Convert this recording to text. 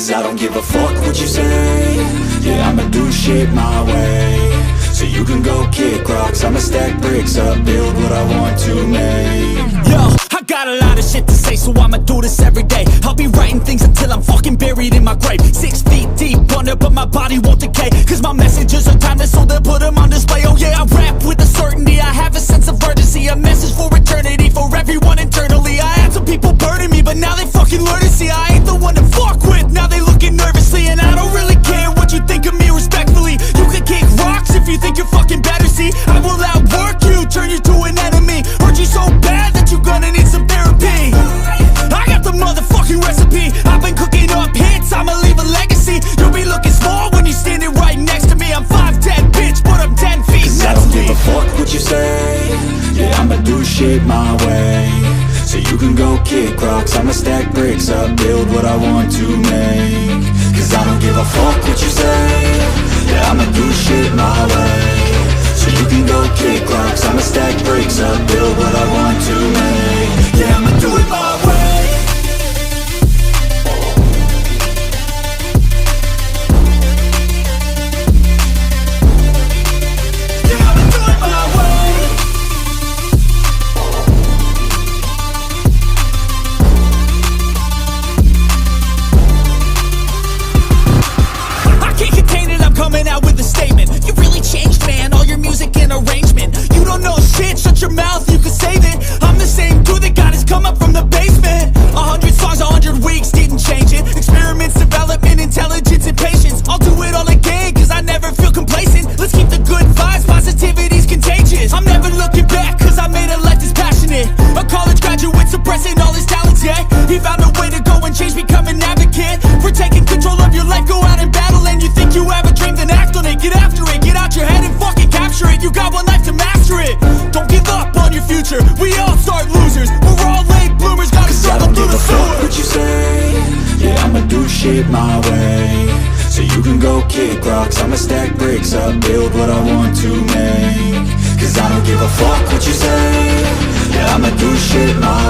Cause I don't give a fuck what you say. Yeah, I'ma do shit my way. So you can go kick rocks, I'ma stack bricks up, build what I want to make. Yo, I got a lot of shit to say, so I'ma do this every day. I'll be writing things until I'm fucking buried in my grave. 6 feet deep under, but my body won't decay. Cause my messages are timeless, so they'll put them on display. Oh yeah, I rap with a certainty, I have a sense of urgency. A message for eternity, for everyone internally. I had some people burning me, but now they fucking learn to see I ain't the one to fuck with, now they looking nervously. And I don't really care what you think of me, respectfully. You can kick rocks if you think you're fucking better, see. I will outwork you, turn you to an enemy. Hurt you so bad that you're gonna need some therapy. I got the motherfucking recipe, I've been cooking up hits, I'ma leave a legacy. You'll be looking small when you're standing right next to me. I'm 5'10", bitch, but I'm 10 feet. Cause I don't give a fuck what you say. Yeah, I'ma do shit my way. So you can go kick rocks, I'ma stack bricks up, build what I want to make. Cause I don't give a fuck what you say. Yeah, I'ma do shit my way. So you can go kick rocks, I'ma stack bricks up, build what I want to make. Yeah, I'ma do it my way. Coming out with a statement. You really changed, man, all your music and arrangement. You don't know shit, shut your mouth, you can save it. I'm the same dude that got his come up from the basement. 100 songs, 100 weeks, didn't change it. Experiments, development, intelligence, and patience. I'll do it all again, cause I never feel complacent. Let's keep the good vibes, positivity's contagious. I'm never looking back, cause I made a life that's passionate. A college graduate suppressing all his talents, yeah. He found a way to go and change, become an advocate. For taking control of your life, go out and battle. And you think you have a dream, then act on it. Get after it, get out your head and fucking capture it. You got one life to master it. Don't give up on your future, we all start losers. We're all late bloomers, gotta struggle through the sewer. Fuck what you say. Yeah, I'ma do shit my way. So you can go kick rocks, I'ma stack bricks up, build what I want to make. Cause I don't give a fuck what you say. Yeah, I'ma do shit my